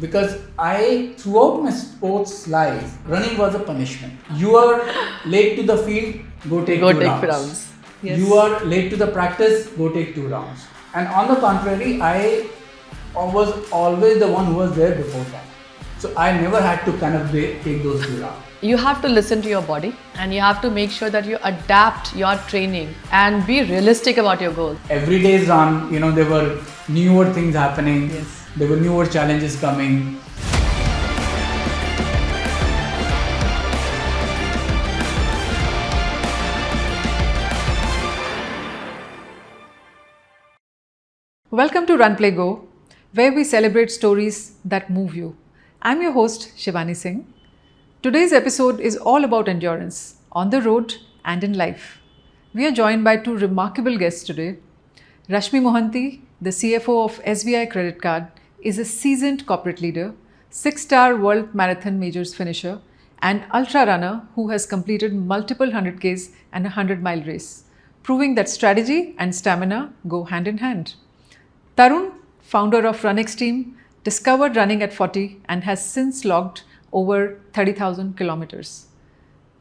Because throughout my sports life, running was a punishment. You are late to the field, go take 2 rounds. Yes. You are late to the practice, go take 2 rounds. And on the contrary, I was always the one who was there before that. So I never had to kind of take those 2 rounds. You have to listen to your body and you have to make sure that you adapt your training and be realistic about your goal. Every day's run, there were newer things happening. Yes. There were newer challenges coming. Welcome to RunPlayGo, where we celebrate stories that move you. I'm your host, Shivani Singh. Today's episode is all about endurance, on the road and in life. We are joined by two remarkable guests today. Rashmi Mohanty, the CFO of SBI Credit Card, is a seasoned corporate leader, 6-star World Marathon Majors finisher, and ultra runner who has completed multiple 100Ks and a 100-mile race, proving that strategy and stamina go hand in hand. Tarun, founder of RunXtreme, discovered running at 40 and has since logged over 30,000 kilometers.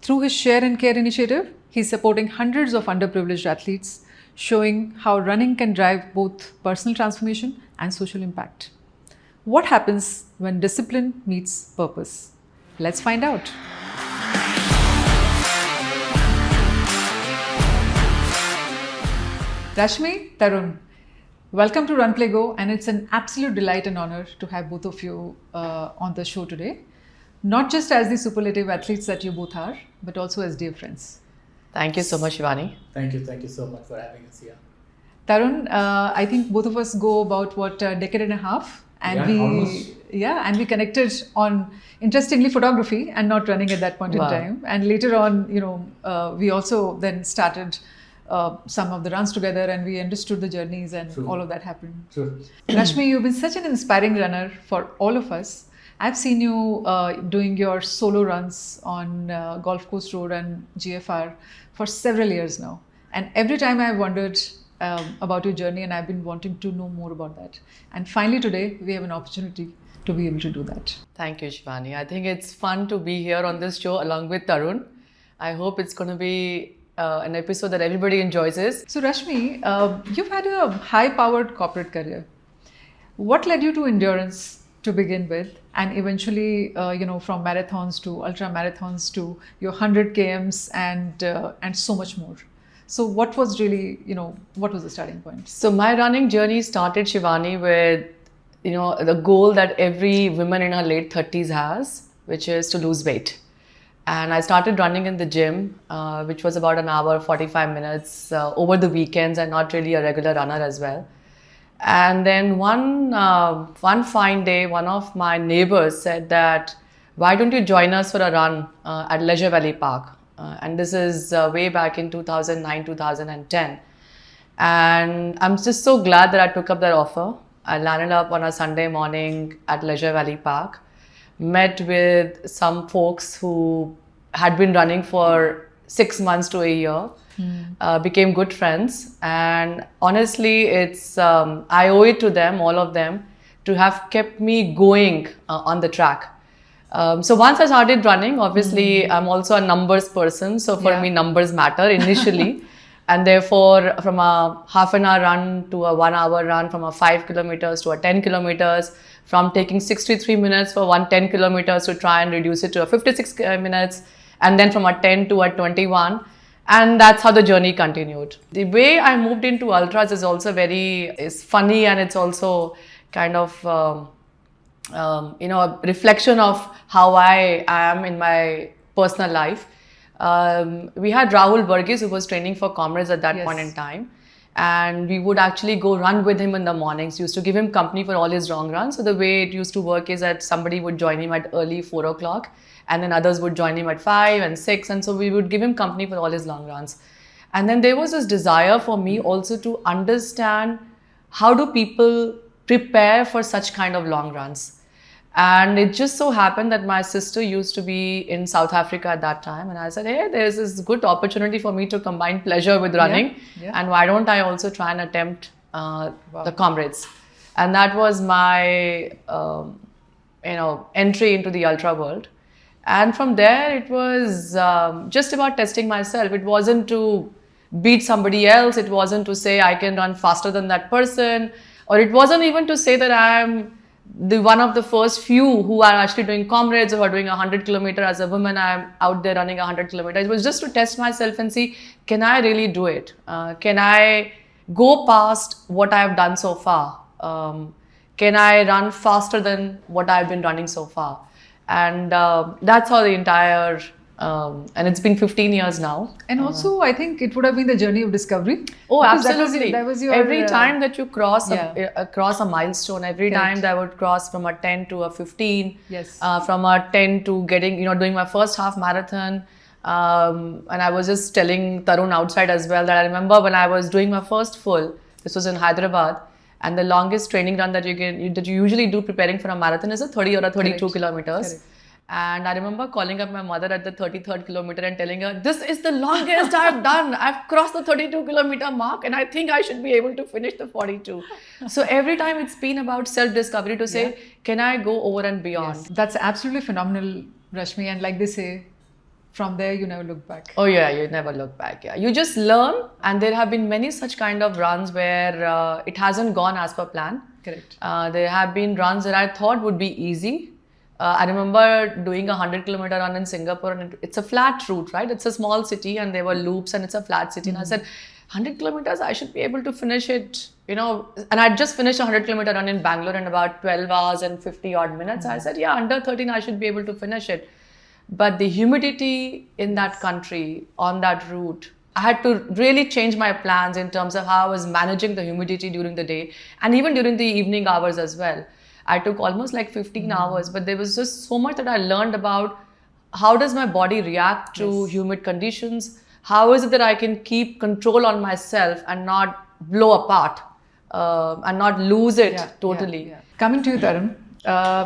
Through his Share and Care initiative, he's supporting hundreds of underprivileged athletes, showing how running can drive both personal transformation and social impact. What happens when discipline meets purpose? Let's find out. Rashmi, Tarun, welcome to RunPlayGo, and it's an absolute delight and honor to have both of you on the show today. Not just as the superlative athletes that you both are, but also as dear friends. Thank you so much, Shivani. Thank you so much for having us here. Tarun, I think both of us go about a decade and a half, and we connected on, interestingly, photography and not running at that point in time. And later on, we also then started some of the runs together, and we understood the journeys, and all of that happened. True. Rashmi, you've been such an inspiring runner for all of us. I've seen you doing your solo runs on Golf Coast Road and GFR for several years now. And every time I've wondered about your journey, and I've been wanting to know more about that. And finally today, we have an opportunity to be able to do that. Thank you, Shivani. I think it's fun to be here on this show along with Tarun. I hope it's going to be an episode that everybody enjoys. So Rashmi, you've had a high-powered corporate career. What led you to endurance to begin with, and eventually, from marathons to ultra marathons to your 100 kms and so much more? So what was really, what was the starting point? So my running journey started, Shivani, with, the goal that every woman in her late 30s has, which is to lose weight. And I started running in the gym, which was about an hour, 45 minutes over the weekends, and not really a regular runner as well. And then one fine day, one of my neighbors said that, why don't you join us for a run at Leisure Valley Park? And this is way back in 2009, 2010. And I'm just so glad that I took up that offer. I landed up on a Sunday morning at Leisure Valley Park, met with some folks who had been running for 6 months to a year, became good friends. And honestly, it's I owe it to them, all of them, to have kept me going on the track. So once I started running, obviously, I'm also a numbers person. So for me, numbers matter initially. And therefore, from a half an hour run to a 1 hour run, from a 5 kilometers to a 10 kilometers, from taking 63 minutes for 10 kilometers to try and reduce it to a 56 minutes, and then from a 10 to a 21. And that's how the journey continued. The way I moved into ultras is also it's funny, and it's also kind of, a reflection of how I am in my personal life. We had Rahul Burgess, who was training for Comrades at that point in time. And we would actually go run with him in the mornings. Used to give him company for all his long runs. So the way it used to work is that somebody would join him at early 4 o'clock, and then others would join him at 5 and 6. And so we would give him company for all his long runs. And then there was this desire for me also to understand, how do people prepare for such kind of long runs? And it just so happened that my sister used to be in South Africa at that time. And I said, hey, there's this good opportunity for me to combine pleasure with running. And why don't I also try and attempt the Comrades? And that was my entry into the ultra world. And from there, it was just about testing myself. It wasn't to beat somebody else. It wasn't to say I can run faster than that person, or it wasn't even to say that I'm the one of the first few who are actually doing Comrades or who are doing 100 kilometer as a woman. I'm out there running 100 kilometers. It was just to test myself and see, can I really do it? Can I go past what I've done so far? Can I run faster than what I've been running so far? And that's how the entire, and it's been 15 years now. And also, I think it would have been the journey of discovery. Oh, Because absolutely. That was your, every time that you cross yeah. across a milestone, every Correct. time that I would cross from a 10 to a 15, Yes. from a 10 to getting, doing my first half marathon. And I was just telling Tarun outside as well that I remember when I was doing my first full, this was in Hyderabad, and the longest training run that that you usually do preparing for a marathon is a 30 or a 32 Correct. kilometers. Correct. And I remember calling up my mother at the 33rd kilometer and telling her, this is the longest I've done. I've crossed the 32 kilometer mark and I think I should be able to finish the 42. So every time it's been about self-discovery to say, can I go over and beyond? Yes. That's absolutely phenomenal, Rashmi. And like they say, from there you never look back. Oh yeah, you never look back. Yeah, you just learn, and there have been many such kind of runs where it hasn't gone as per plan. Correct. There have been runs that I thought would be easy. I remember doing a 100-kilometer run in Singapore, and it's a flat route, right? It's a small city, and there were loops, and it's a flat city. And I said, 100 kilometers, I should be able to finish it, And I'd just finished a 100-kilometer run in Bangalore in about 12 hours and 50 odd minutes. I said, yeah, under 13, I should be able to finish it. But the humidity in that country, on that route, I had to really change my plans in terms of how I was managing the humidity during the day and even during the evening hours as well. I took almost like 15 hours, but there was just so much that I learned about how does my body react to humid conditions? How is it that I can keep control on myself and not blow apart and not lose it totally? Coming to you, Tarun,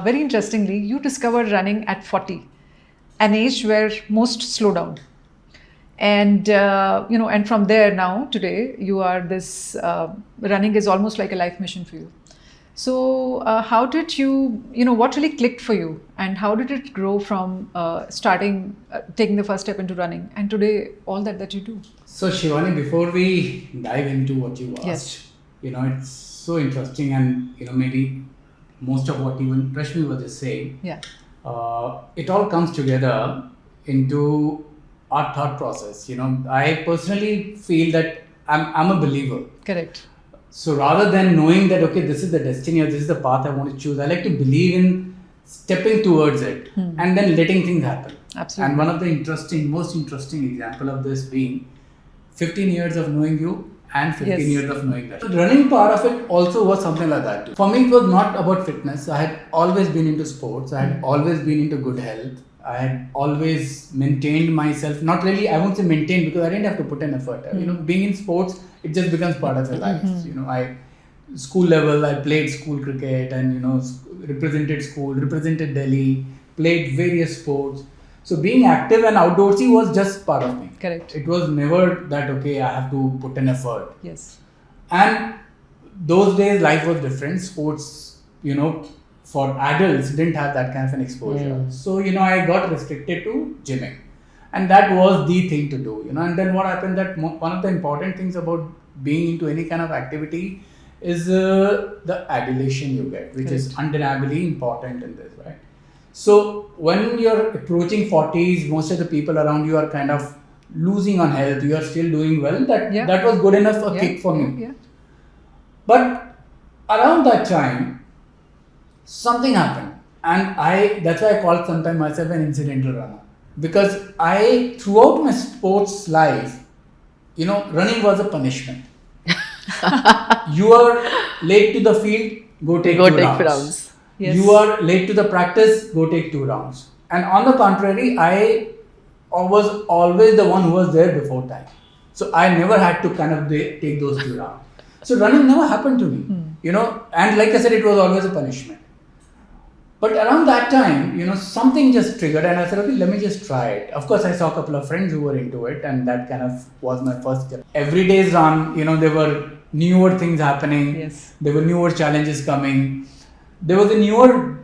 very interestingly, you discovered running at 40, an age where most slow down. And, and from there now, today, you are this, running is almost like a life mission for you. So how did you, what really clicked for you, and how did it grow from starting, taking the first step into running, and today all that you do? So Shivani, before we dive into what you asked, it's so interesting, and maybe most of what even Rashmi was just saying, it all comes together into our thought process. I personally feel that I'm a believer. Correct. So rather than knowing that, okay, this is the destiny or this is the path I want to choose, I like to believe in stepping towards it and then letting things happen. Absolutely. And one of the most interesting example of this being 15 years of knowing you and 15 years of knowing that. The running part of it also was something like that too. For me, it was not about fitness. I had always been into sports. I had always been into good health. I had always maintained myself. Not really, I won't say maintain, because I didn't have to put an effort. Being in sports, it just becomes part of your life. School level, I played school cricket and, represented school, represented Delhi, played various sports. So being active and outdoorsy was just part of me. Correct. It was never that, okay, I have to put an effort. Yes. And those days, life was different. Sports, for adults didn't have that kind of an exposure. So, I got restricted to gymming. And that was the thing to do, And then what happened, that one of the important things about being into any kind of activity is the adulation you get, which is undeniably important in this, right? So when you're approaching 40s, most of the people around you are kind of losing on health. You are still doing well. That was good enough a kick for me. Yeah. But around that time, something happened, and that's why I called sometimes myself an incidental runner, because throughout my sports life, running was a punishment. You are late to the field, go take 2 rounds. Yes. You are late to the practice, go take 2 rounds. And on the contrary, I was always the one who was there before time. So I never had to kind of take those 2 rounds. So running never happened to me, and like I said, it was always a punishment. But around that time, something just triggered, and I said, okay, let me just try it. Of course, I saw a couple of friends who were into it, and that kind of was my first step. Every day's run, there were newer things happening. Yes. There were newer challenges coming. There was a newer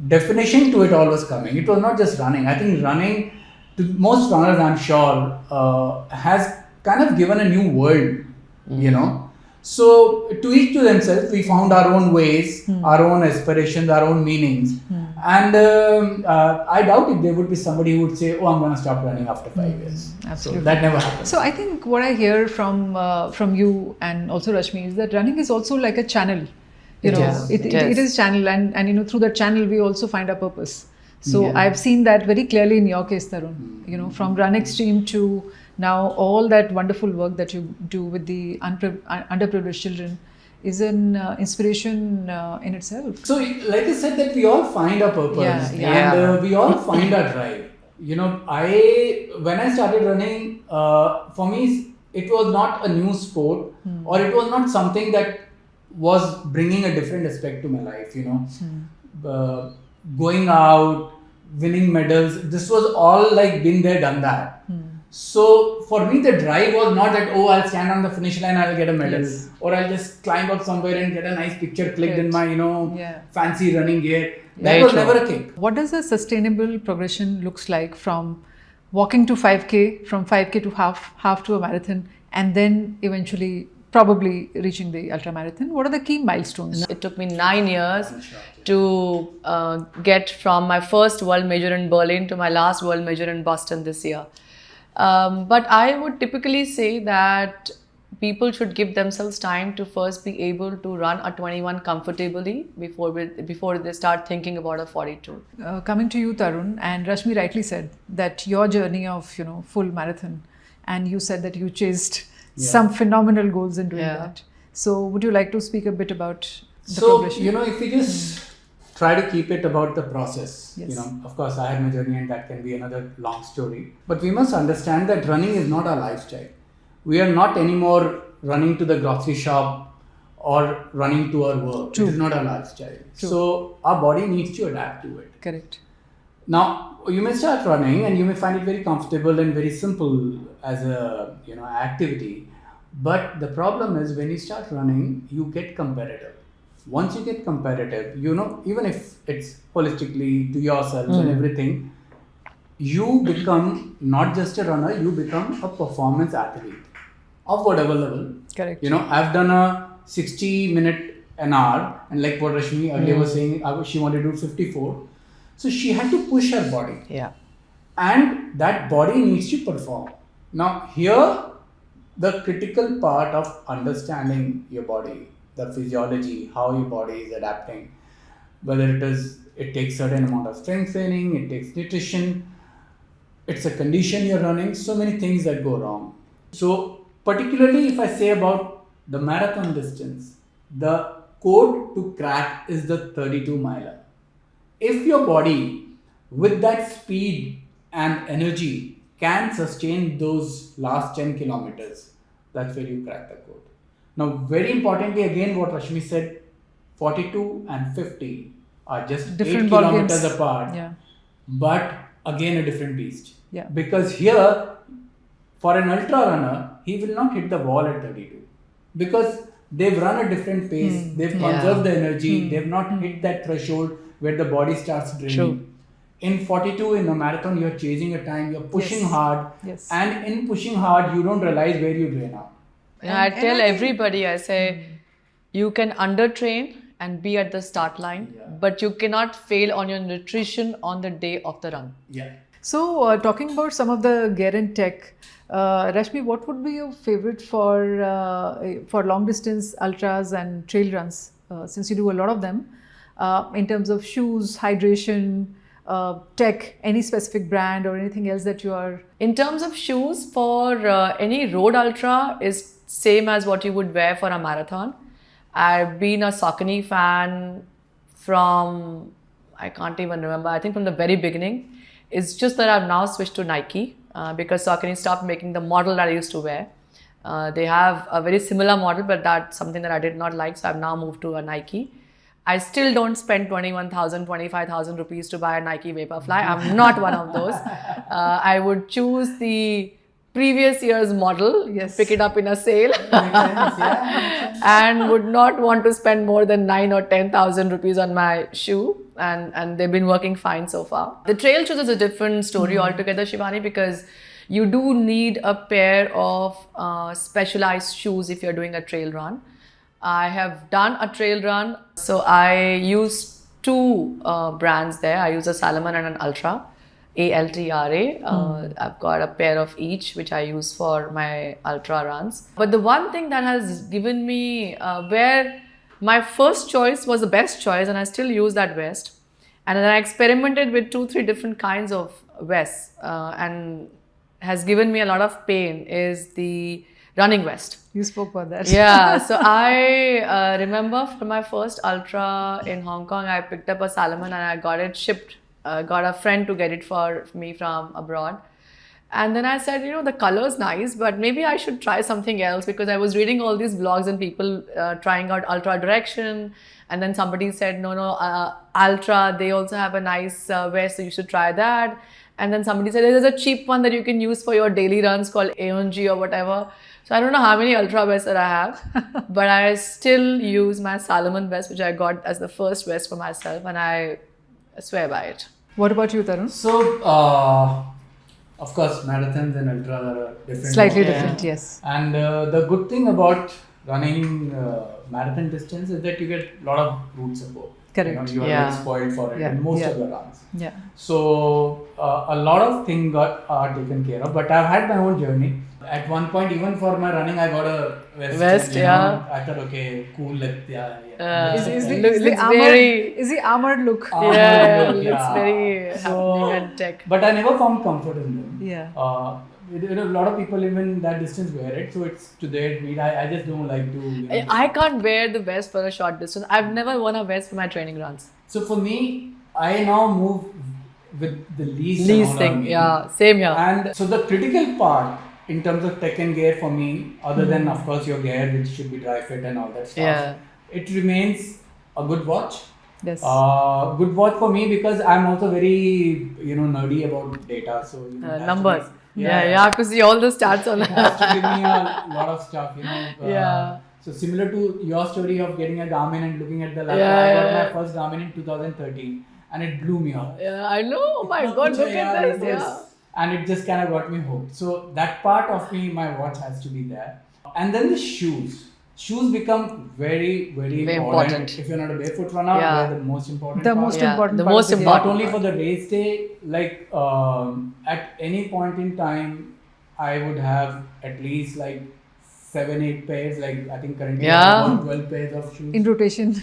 definition to it all was coming. It was not just running. I think running, to most runners, I'm sure, has kind of given a new world, you know. So to each to themselves, we found our own ways, our own aspirations, our own meanings. And I doubt if there would be somebody who would say, oh, I'm going to stop running after 5 years. Absolutely. So that never happened. So I think what I hear from you and also Rashmi is that running is also like a channel. You know, it is channel, and you know, through that channel we also find our purpose. So I've seen that very clearly in your case, Tarun. You know, from RunXtreme to now all that wonderful work that you do with the underprivileged children is an inspiration in itself. So, like I said, that we all find our purpose and we all find our drive. You know, when I started running, for me, it was not a new sport or it was not something that was bringing a different aspect to my life. You know, going out, winning medals, this was all like been there, done that. So for me, the drive was not that, oh, I'll stand on the finish line, I'll get a medal, or I'll just climb up somewhere and get a nice picture clicked in my, you know, fancy running gear. That was never a kick. What does a sustainable progression looks like from walking to 5K, from 5K to half to a marathon, and then eventually probably reaching the ultra marathon? What are the key milestones? It took me 9 years to get from my first world major in Berlin to my last world major in Boston this year. But I would typically say that people should give themselves time to first be able to run a 21 comfortably before they start thinking about a 42. Coming to you, Tarun, and Rashmi rightly said that your journey of, you know, full marathon, and you said that you chased some phenomenal goals in doing that. So would you like to speak a bit about the progression? You know, if we just try to keep it about the process, you know, of course I had my journey and that can be another long story. But we must understand that running is not our lifestyle. We are not anymore running to the grocery shop or running to our work. It is not our lifestyle. So our body needs to adapt to it. Correct. Now, you may start running and you may find it very comfortable and very simple as a, you know, activity. But the problem is when you start running, you get competitive. Once you get competitive, you know, even if it's holistically to yourself and everything, you become not just a runner, you become a performance athlete of whatever level. Correct. You know, I've done a 60-minute an hour, and like what Rashmi earlier was saying, she wanted to do 54. So she had to push her body. Yeah. And that body needs to perform. Now here, the critical part of understanding your body, the physiology, how your body is adapting, whether it takes certain amount of strength training, it takes nutrition, it's a condition you're running, so many things that go wrong. So particularly if I say about the marathon distance, the code to crack is the 32 miler. If your body with that speed and energy can sustain those last 10 kilometers, that's where you crack the code. Now, very importantly, again, what Rashmi said, 42 and 50 are just different 8 kilometers apart, but again, a different beast. Yeah. Because here, for an ultra runner, he will not hit the wall at 32 because they've run a different pace, they've conserved the energy, they've not hit that threshold where the body starts draining. True. In 42, in a marathon, you're chasing a time, you're pushing hard, and in pushing hard, you don't realize where you drain out. I tell everybody, I say, you can undertrain and be at the start line, but you cannot fail on your nutrition on the day of the run. Yeah. So, talking about some of the gear and tech, Rashmi, what would be your favorite for long distance ultras and trail runs? Since you do a lot of them, in terms of shoes, hydration, tech, any specific brand or anything else that you are? In terms of shoes, for any road ultra is same as what you would wear for a marathon. I've been a Saucony fan from, I can't even remember, I think from the very beginning. It's just that I've now switched to Nike because Saucony stopped making the model that I used to wear. They have a very similar model, but that's something that I did not like, so I've now moved to a Nike. I still don't spend 21,000, 25,000 rupees to buy a Nike Vaporfly. I'm not one of those. I would choose the previous year's model, pick it up in a sale, and would not want to spend more than 9 or 10,000 rupees on my shoe. and they've been working fine so far. The trail shoes is a different story altogether, Shivani, because you do need a pair of specialized shoes if you're doing a trail run. I have done a trail run, so I use two brands there. I use a Salomon and an Ultra. ALTRA. I've got a pair of each, which I use for my ultra runs. But the one thing that has given me where my first choice was the best choice, and I still use that vest. And then I experimented with 2-3 different kinds of vests, and has given me a lot of pain is the running vest. You spoke about that. Yeah, so I remember for my first ultra in Hong Kong, I picked up a Salomon and I got it shipped. Got a friend to get it for me from abroad. And then I said, the color's nice, but maybe I should try something else, because I was reading all these blogs and people trying out Ultra Direction. And then somebody said, no, Ultra, they also have a nice vest, so you should try that. And then somebody said, there's a cheap one that you can use for your daily runs called AONG or whatever. So I don't know how many Ultra vests that I have, but I still use my Salomon vest, which I got as the first vest for myself, and I swear by it. What about you, Tarun? So, of course, marathons and ultras are different. Slightly different, yes. And the good thing about running marathon distance is that you get a lot of route support. Correct. You are not spoiled for it in most of the runs. Yeah. So, a lot of things are taken care of. But I've had my own journey. At one point, even for my running, I got a vest. I thought, okay, cool. Is the armored look? It's very happening and tech. But I never found comfort in them. Yeah. A lot of people even that distance wear it, so it's to their need. I just don't like to. I can't wear the vest for a short distance. I've never worn a vest for my training runs. So for me, I now move with the least thing. Yeah, same here. And so the critical part in terms of tech and gear for me, other than of course your gear, which should be dry fit and all that stuff, it remains a good watch. Yes. Good watch for me because I'm also very nerdy about data. So numbers. You have to see all the stats on it. Has to give me a lot of stuff. So similar to your story of getting a Garmin and looking at the laptop, I got my first Garmin in 2013 and it blew me up. Yeah, I know. Oh my God, look at this. Yeah. And it just kind of got me hooked. So that part of me, my watch has to be there. And then the shoes. Shoes become very, very important. If you're not a barefoot runner, they're the most important part. Not only for the race day, like at any point in time, I would have at least like 7-8 pairs. Like I think currently I have 12 pairs of shoes. In rotation. So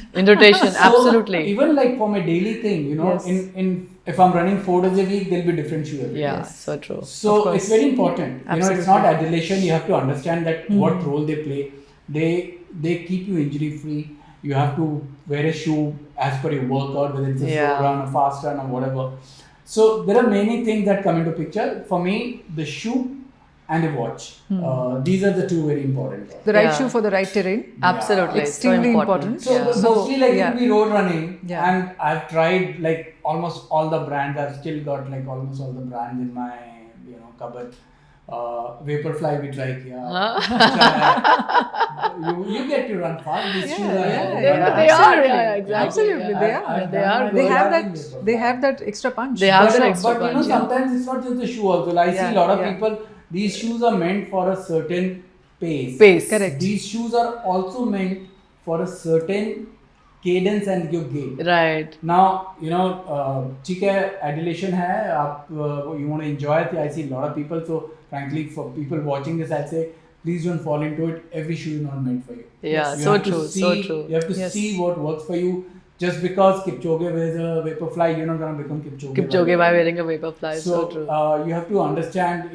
absolutely. Even like for my daily thing, in if I'm running 4 days a week, there'll be different shoes. So true. So it's very important. It's not adulation. You have to understand that what role they play. They keep you injury free. You have to wear a shoe as per your workout, whether it's a slow run, a fast run, or whatever. So there are many things that come into picture. For me, the shoe and a watch. These are the two very important ones. The right shoe for the right terrain. Absolutely. Extremely important. So mostly it'll be road running. And I've tried like almost all the brands. I've still got like almost all the brands in my cupboard. Vaporfly we tried here. You get to run fast. These shoes are exactly. Absolutely, they are. They have that extra punch. But sometimes it's not just the shoe also. I see a lot of people. These shoes are meant for a certain pace. Correct. These shoes are also meant for a certain cadence and your gait. Right. Now, ठीक है, adulation है, you want to enjoy it. I see a lot of people. So, frankly, for people watching this, I'd say, please don't fall into it. Every shoe is not meant for you. Yeah, so true. You have to see what works for you. Just because Kipchoge wears a Vaporfly, you're not going to become Kipchoge by wearing a Vaporfly. So true. You have to understand,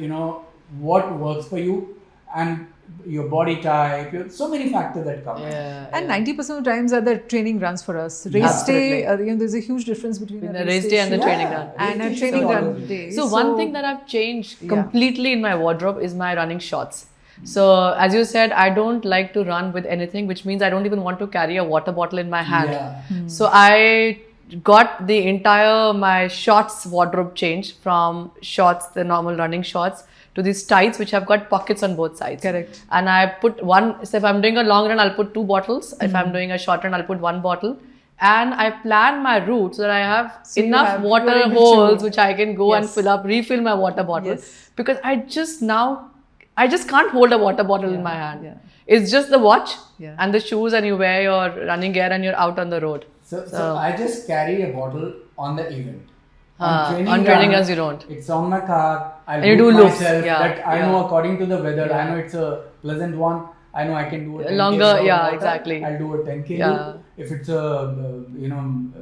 what works for you and your body type, so many factors that come in. And 90% of the times are the training runs for us. Race day, there's a huge difference between the race day and the training run. And a training run day. So one thing that I've changed completely in my wardrobe is my running shorts. So as you said, I don't like to run with anything, which means I don't even want to carry a water bottle in my hand. So I got the entire my shorts wardrobe changed from shorts, the normal running shorts, to these tights which have got pockets on both sides. Correct. And I put one, so if I'm doing a long run, I'll put 2 bottles. If I'm doing a short run, I'll put 1 bottle. and I plan my route so that I have So you enough have- water you're able holes to- which I can go and Yes. refill my water bottle. Yes. Because I just can't hold a water bottle in my hand. yeah. It's just the watch Yeah. and the shoes, and you wear your running gear and you're out on the road. So I just carry a bottle on the event. on training run, runs you don't. It's on my car. I'll And you book do loops, myself yeah, that I yeah. know according to the weather. Yeah. I know it's a pleasant one. I know I can do a 10K Longer, without yeah, water. exactly. I'll do a 10K Yeah. loop. If it's a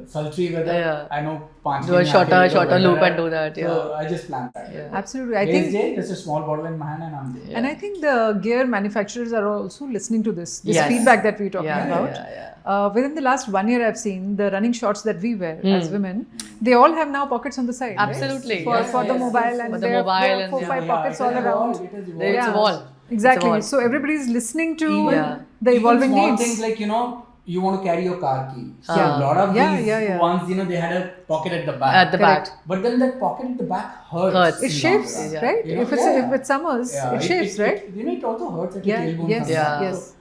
sultry weather, Yeah. I know 5 Do a shorter loop and do that, So yeah. I just plan that. Yeah. Absolutely. I Next think day, just a small bottle in my hand and I'm there. And I think the gear manufacturers are also listening to this Yes. feedback that we're talking Yeah, about. yeah. Within the last 1 year, I've seen the running shorts that we wear as women. They all have now pockets on the side. right? Absolutely. For, Yes, for the yes, mobile yes, and For the there mobile are and 4-5 yeah. pockets it all has around. evolved, it has It's evolved. evolved. Exactly. It's So everybody's listening to Yeah. the Even evolving small needs. things like you want to carry your car key. So Yeah. a lot of Yeah, these yeah, yeah. ones, they had a pocket at the back. At the Correct. back. But then that pocket at the back hurts. Hurts. It in shapes, long run. Yeah. right? You know, If it's summers, Yeah, it shapes, right? It also hurts at Yeah, the tailbone. yes, sometimes. yes.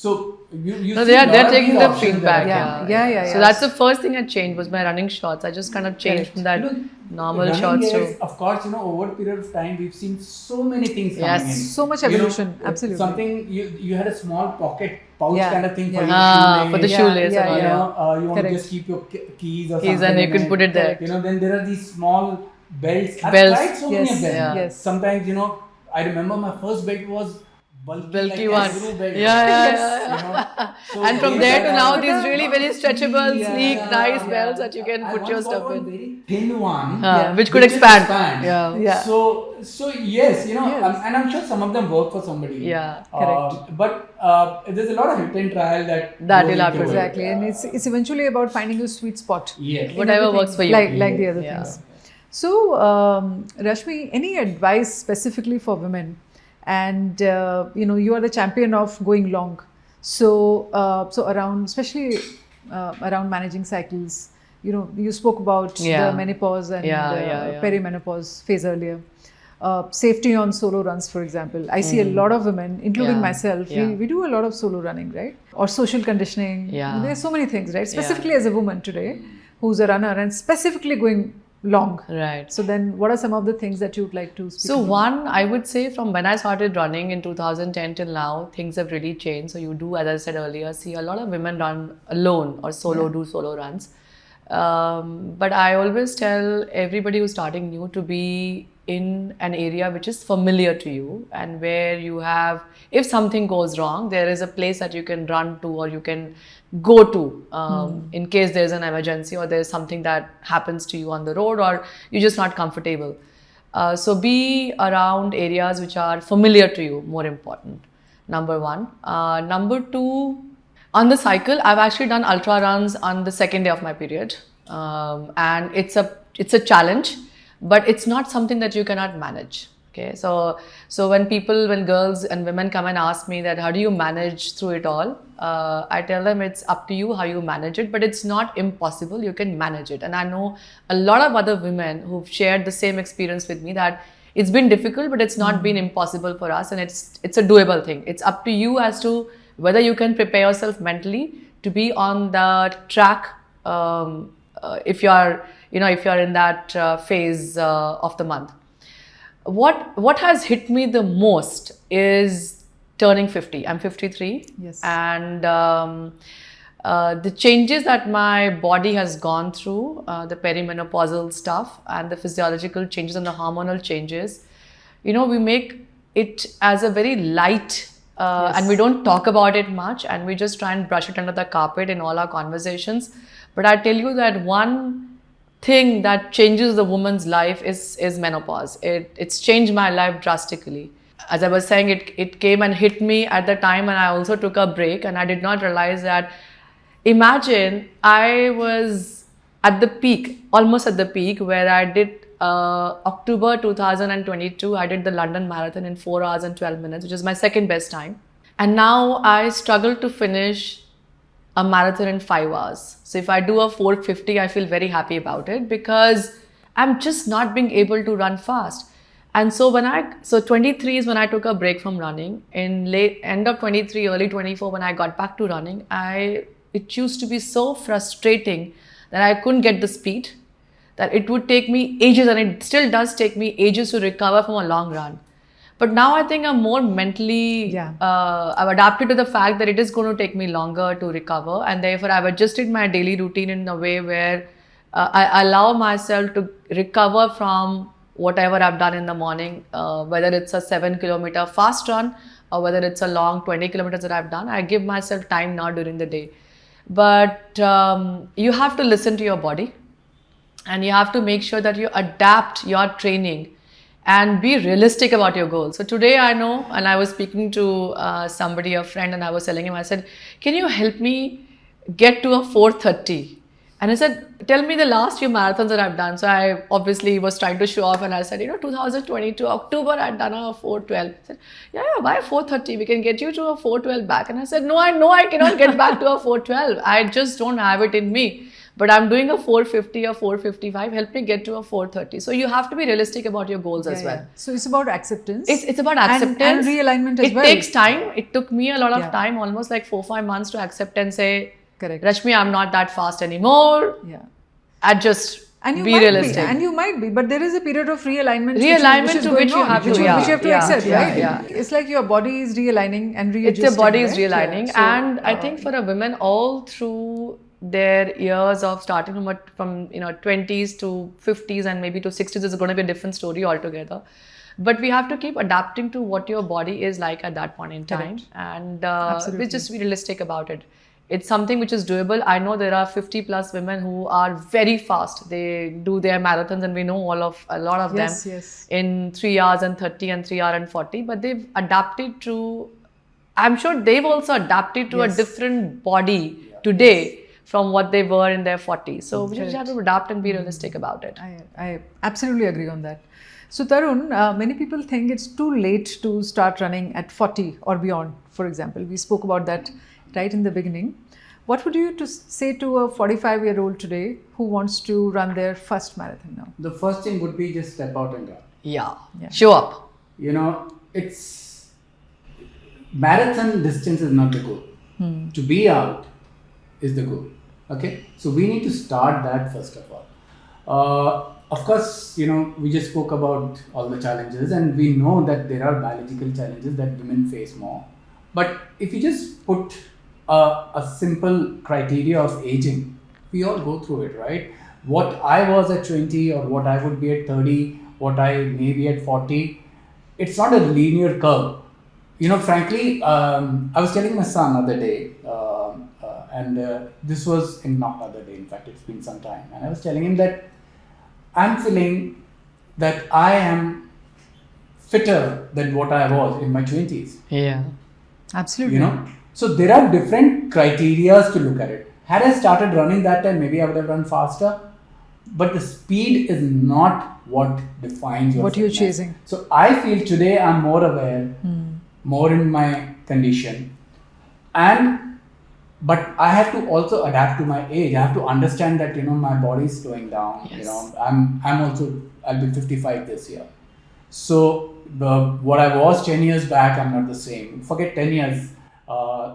So you No, see a lot they're of taking these the options feedback. that Yeah. are Yeah. So that's the first thing I changed was my running shorts. I just kind of changed from that normal running shorts gears, to. of course, over a period of time, we've seen so many things coming Yes. in. So much You know, evolution, absolutely. Something you had a small pocket pouch Yeah, kind of thing for yeah. your shoelace. For the Yeah, shoelace yeah, and all. You yeah. know, you want Correct. to just keep your keys or Keys something. and you in can put it there. Then there are these small belts. I've Belts. tried so Yes, many of them. yeah. Yes. Sometimes, I remember my first belt was bulky one. kangaroo belt. Yeah. So And from these there are- to now, these really very stretchable, Yeah. sleek, nice Yeah. belts that you can I put once your got stuff one in. very thin one, Which could expand. Yeah. Yeah. So yes, Yes. and I'm sure some of them work for somebody. Yeah, correct. But there's a lot of hit and trial that That goes you'll have to into it. Exactly. And it's eventually about finding your sweet spot. Yes. in Whatever everything, works for you. Like the other Yeah. things. So, Rashmi, any advice specifically for women? And you are the champion of going long. So around, especially around managing cycles. You spoke about Yeah. the menopause and Yeah. perimenopause phase earlier. Safety on solo runs, for example. I see a lot of women, including Yeah. myself, Yeah. we do a lot of solo running, right? Or social conditioning. Yeah. There's so many things, right? Specifically as a woman today who's a runner and specifically going long. Right. So then what are some of the things that you'd like to speak So about? one, I would say from when I started running in 2010 till now, things have really changed. So you do, as I said earlier, see a lot of women run alone or do solo runs. But I always tell everybody who's starting new to be in an area which is familiar to you and where you have, if something goes wrong, there is a place that you can run to or you can go to in case there's an emergency or there's something that happens to you on the road or you're just not comfortable. So be around areas which are familiar to you, more important, number one. Number two, on the cycle, I've actually done ultra runs on the second day of my period. And it's a challenge, but it's not something that you cannot manage. Okay, so when girls and women come and ask me that how do you manage through it all, I tell them it's up to you how you manage it, but it's not impossible. You can manage it, and I know a lot of other women who've shared the same experience with me that it's been difficult, but it's not been impossible for us, and it's a doable thing. It's up to you as to whether you can prepare yourself mentally to be on the track. If you're in that phase of the month. What has hit me the most is turning 50. I'm 53. Yes. And the changes that my body has gone through, the perimenopausal stuff and the physiological changes and the hormonal changes, we make it as a very light and we don't talk about it much and we just try and brush it under the carpet in all our conversations. But I tell you that one thing that changes the woman's life is menopause. It's changed my life drastically. As I was saying, it came and hit me at the time and I also took a break and I did not realize that. Imagine I was at the peak, almost at the peak, where I did October 2022, I did the London Marathon in 4 hours and 12 minutes, which is my second best time. And now I struggle to finish a marathon in 5 hours. So if I do a 450, I feel very happy about it because I'm just not being able to run fast. And so 23 is when I took a break from running. In end of 23, early 24, when I got back to running, I it used to be so frustrating that I couldn't get the speed, that it would take me ages, and it still does take me ages to recover from a long run. But now I think I'm more mentally, I've adapted to the fact that it is going to take me longer to recover, and therefore I've adjusted my daily routine in a way where I allow myself to recover from whatever I've done in the morning, whether it's a 7-kilometer fast run or whether it's a long 20 kilometers that I've done. I give myself time now during the day. But you have to listen to your body, and you have to make sure that you adapt your training and be realistic about your goals. So today I know, and I was speaking to somebody, a friend, and I was telling him, I said, can you help me get to a 4:30? And he said, tell me the last few marathons that I've done. So I obviously was trying to show off, and I said, 2022, October, I'd done a 4:12. He said, yeah, why 4:30? We can get you to a 4:12 back. And I said, no, I know I cannot get back to a 4:12. I just don't have it in me. But I'm doing a 4:50 or 4:55. Help me get to a 4:30. So you have to be realistic about your goals as well. So it's about acceptance. It's about acceptance and realignment as well. It takes time. It took me a lot of time, almost like 4-5 months, to accept and say, correct, Rashmi, I'm not that fast anymore. Yeah. Adjust. And you be might realistic. Be, and you might be, but there is a period of realignment. Which you have to accept, right? Yeah. It's like your body is realigning and readjusting. It's your body is right? realigning, So, and I think for a woman, all through their years of starting from 20s to 50s and maybe to 60s is going to be a different story altogether. But we have to keep adapting to what your body is like at that point in time, and we just be realistic about it. It's something which is doable. I know there are 50 plus women who are very fast. They do their marathons, and we know a lot of them in 3 hours and 30 and 3 hours and 40. But they've adapted to, I'm sure they've also adapted to a different body today from what they were in their 40s. So we just have to adapt and be realistic about it. I absolutely agree on that. So Tarun, many people think it's too late to start running at 40 or beyond, for example. We spoke about that right in the beginning. What would you say to a 45-year-old today who wants to run their first marathon now? The first thing would be just step out and run. Yeah. Show up. It's marathon distance is not the goal. To be out is the goal. Okay, so we need to start that first of all. Of course, we just spoke about all the challenges, and we know that there are biological challenges that women face more. But if you just put a simple criteria of aging, we all go through it, right? What I was at 20 or what I would be at 30, what I may be at 40, it's not a linear curve. Frankly, I was telling my son the other day, and this was not the other day, in fact, it's been some time. And I was telling him that I'm feeling that I am fitter than what I was in my 20s. Yeah. Absolutely. So there are different criteria to look at it. Had I started running that time, maybe I would have run faster. But the speed is not what defines your what you're fitness. chasing. So I feel today I'm more aware, more in my condition, but I have to also adapt to my age. I have to understand that my body is slowing down. Yes. I'll be 55 this year. So what I was 10 years back, I'm not the same. Forget 10 years.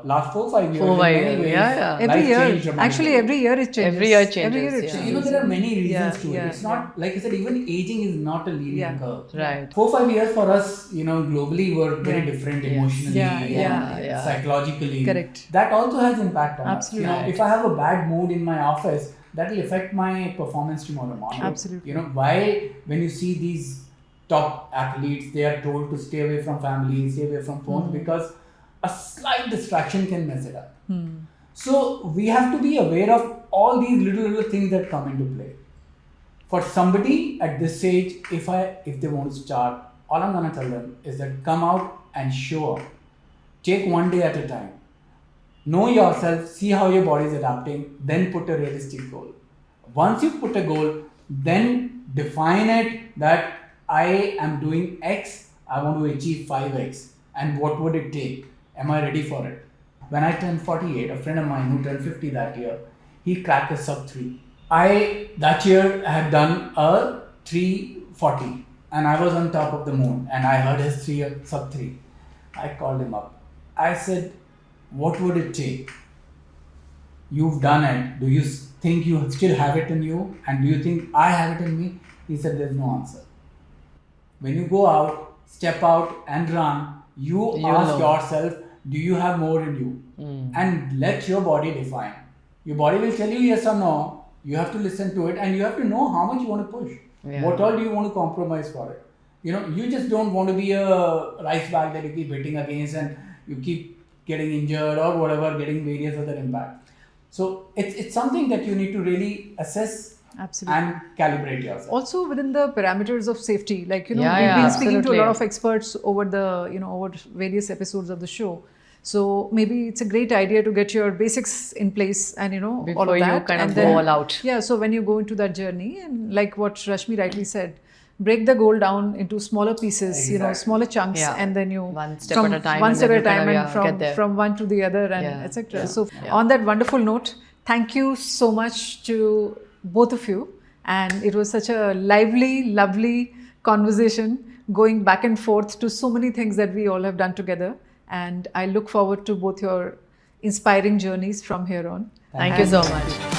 Last 4-5 years. 4-5 years. Every year. Actually, every year it changes. Every year changes. So, there are many reasons to it. It's not, like I said, even aging is not a linear curve. Right. 4-5 years for us, globally were very different emotionally and psychologically. Correct. That also has impact on Absolutely. us. If I have a bad mood in my office, that will affect my performance tomorrow morning. Absolutely. Why when you see these top athletes, they are told to stay away from family, stay away from phones, because a slight distraction can mess it up. So we have to be aware of all these little things that come into play. For somebody at this age, if they want to start, all I'm going to tell them is that come out and show up. Take one day at a time. Know yourself, see how your body is adapting, then put a realistic goal. Once you put a goal, then define it that I am doing X, I want to achieve 5X. And what would it take? Am I ready for it? When I turned 48, a friend of mine who turned 50 that year, he cracked a sub 3. I, that year, had done a 340 and I was on top of the moon and I heard his sub 3. I called him up. I said, what would it take? you've done it. Do you think you still have it in you? And do you think I have it in me? He said, there's no answer. When you go out, step out and run, you ask yourself, do you have more in you? And let your body define. Your body will tell you yes or no. You have to listen to it and you have to know how much you want to push. Yeah. What all do you want to compromise for it? You just don't want to be a rice bag that you keep hitting against and you keep getting injured or whatever, getting various other impact. So it's something that you need to really assess. Absolutely. And calibrate yourself. Also within the parameters of safety, like we've been Yeah, speaking to a absolutely. lot of experts over the over various episodes of the show. So maybe it's a great idea to get your basics in place and all Before of you that. kind and of go all out. Yeah, so when you go into that journey, and like what Rashmi rightly said, break the goal down into smaller pieces, Exactly. Smaller chunks, Yeah. and then you One step from at a time, one and step then at a you kind time, of, and get there. from one to the other, and Yeah. etc. Yeah. So Yeah. on that wonderful note, thank you so much to both of you. And it was such a lively, lovely conversation going back and forth to so many things that we all have done together. And I look forward to both your inspiring journeys from here on. Thank you so much.